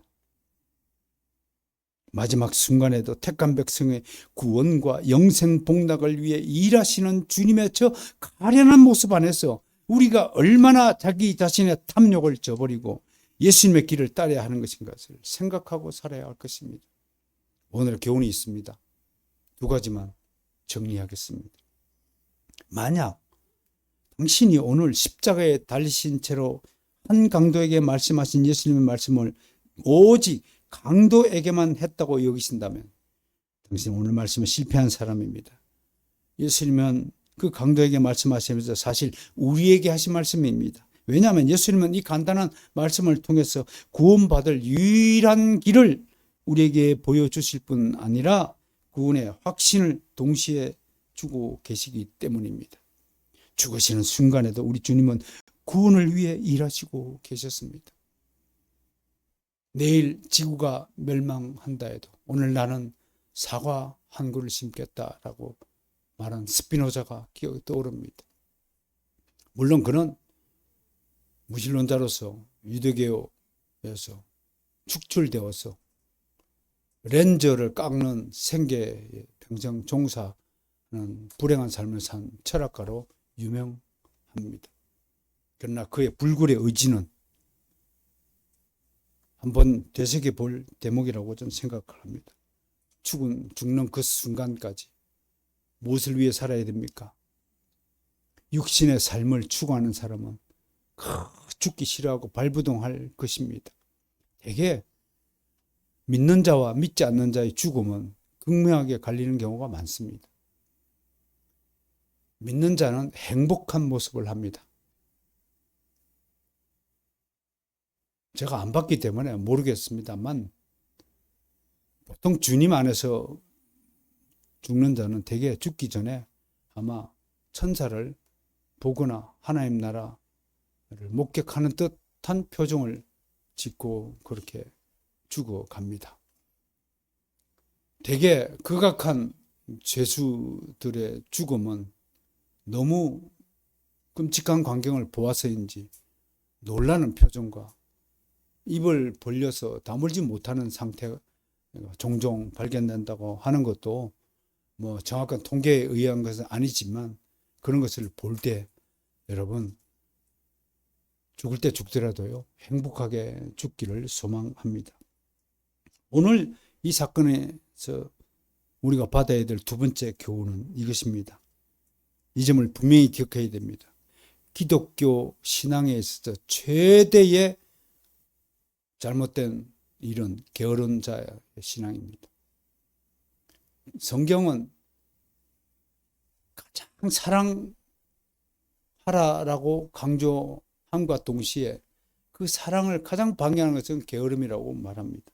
마지막 순간에도 택한 백성의 구원과 영생 복락을 위해 일하시는 주님의 저 가련한 모습 안에서 우리가 얼마나 자기 자신의 탐욕을 저버리고 예수님의 길을 따라야 하는 것인가를 생각하고 살아야 할 것입니다. 오늘 교훈이 있습니다. 두 가지만 정리하겠습니다. 만약 당신이 오늘 십자가에 달리신 채로 한 강도에게 말씀하신 예수님의 말씀을 오직 강도에게만 했다고 여기신다면 당신은 오늘 말씀에 실패한 사람입니다. 예수님은 그 강도에게 말씀하시면서 사실 우리에게 하신 말씀입니다. 왜냐하면 예수님은 이 간단한 말씀을 통해서 구원받을 유일한 길을 우리에게 보여주실 뿐 아니라 구원의 확신을 동시에 주고 계시기 때문입니다. 죽으시는 순간에도 우리 주님은 구원을 위해 일하시고 계셨습니다. 내일 지구가 멸망한다 해도 오늘 나는 사과 한 그루를 심겠다라고 말한 스피노자가 기억이 떠오릅니다. 물론 그는 무신론자로서 유대교에서 축출되어서 렌저를 깎는 생계에 평생 종사하는 불행한 삶을 산 철학가로 유명합니다. 그러나 그의 불굴의 의지는 한번 되새겨 볼 대목이라고 저는 생각합니다. 죽는 그 순간까지 무엇을 위해 살아야 됩니까? 육신의 삶을 추구하는 사람은 죽기 싫어하고 발부동할 것입니다. 대개 믿는 자와 믿지 않는 자의 죽음은 극명하게 갈리는 경우가 많습니다. 믿는 자는 행복한 모습을 합니다. 제가 안 봤기 때문에 모르겠습니다만 보통 주님 안에서 죽는 자는 대개 죽기 전에 아마 천사를 보거나 하나님 나라를 목격하는 듯한 표정을 짓고 그렇게 죽어갑니다. 되게 극악한 죄수들의 죽음은 너무 끔찍한 광경을 보아서인지 놀라는 표정과 입을 벌려서 다물지 못하는 상태가 종종 발견된다고 하는 것도 뭐 정확한 통계에 의한 것은 아니지만 그런 것을 볼 때 여러분 죽을 때 죽더라도요 행복하게 죽기를 소망합니다. 오늘 이 사건에서 우리가 받아야 될 두 번째 교훈은 이것입니다. 이 점을 분명히 기억해야 됩니다. 기독교 신앙에 있어서 최대의 잘못된 일은 게으른 자의 신앙입니다. 성경은 가장 사랑하라라고 강조함과 동시에 그 사랑을 가장 방해하는 것은 게으름이라고 말합니다.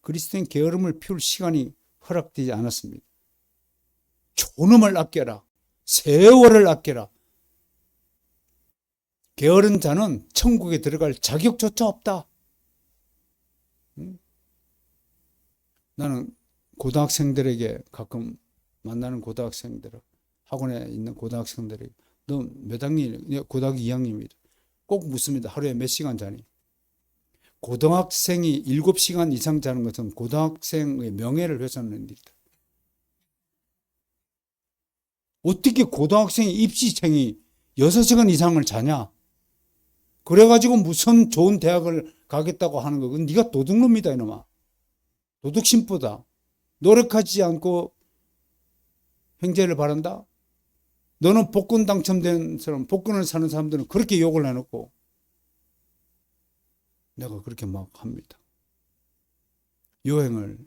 그리스도인 게으름을 피울 시간이 허락되지 않았습니다. 존엄을 아껴라. 세월을 아껴라. 게으른 자는 천국에 들어갈 자격조차 없다. 나는 고등학생들에게 가끔 만나는 고등학생들, 학원에 있는 고등학생들에게 너 몇 학년이냐? 고등학교 2학년입니다. 꼭 묻습니다. 하루에 몇 시간 자니? 고등학생이 7시간 이상 자는 것은 고등학생의 명예를 훼손하는 일이다. 어떻게 고등학생이 입시생이 6시간 이상을 자냐? 그래가지고 무슨 좋은 대학을 가겠다고 하는 거. 그건 네가 도둑놈이다 이놈아. 도둑심보다 노력하지 않고 행제를 바란다? 너는 복권 당첨된 사람, 복권을 사는 사람들은 그렇게 욕을 해놓고 내가 그렇게 막 합니다. 요행을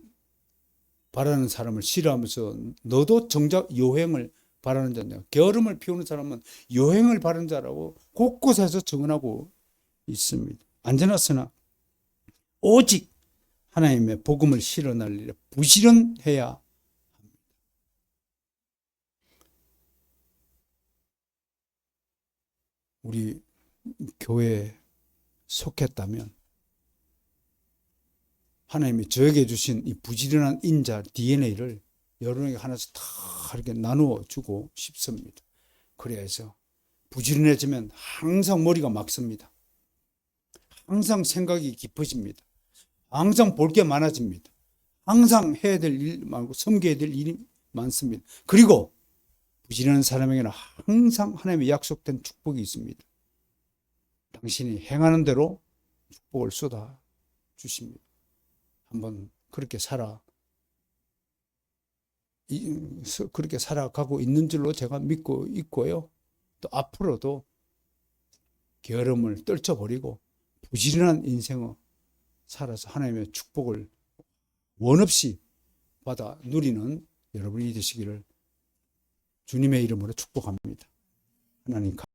바라는 사람을 싫어하면서 너도 정작 요행을 바라는 자냐. 게으름을 피우는 사람은 요행을 바라는 자라고 곳곳에서 증언하고 있습니다. 안전하으나 오직 하나님의 복음을 실현할 일에 부지런해야 합니다. 우리 교회에 속했다면 하나님이 저에게 주신 이 부지런한 인자 DNA를 여러분에게 하나씩 다 이렇게 나누어 주고 싶습니다. 그래서 부지런해지면 항상 머리가 막습니다. 항상 생각이 깊어집니다. 항상 볼 게 많아집니다. 항상 해야 될 일 많고 섬겨야 될 일이 많습니다. 그리고 부지런한 사람에게는 항상 하나님의 약속된 축복이 있습니다. 당신이 행하는 대로 축복을 쏟아 주십니다. 한번 그렇게 살아가고 있는 줄로 제가 믿고 있고요. 또 앞으로도 게으름을 떨쳐버리고 부지런한 인생을 살아서 하나님의 축복을 원없이 받아 누리는 여러분이 되시기를 주님의 이름으로 축복합니다. 하나님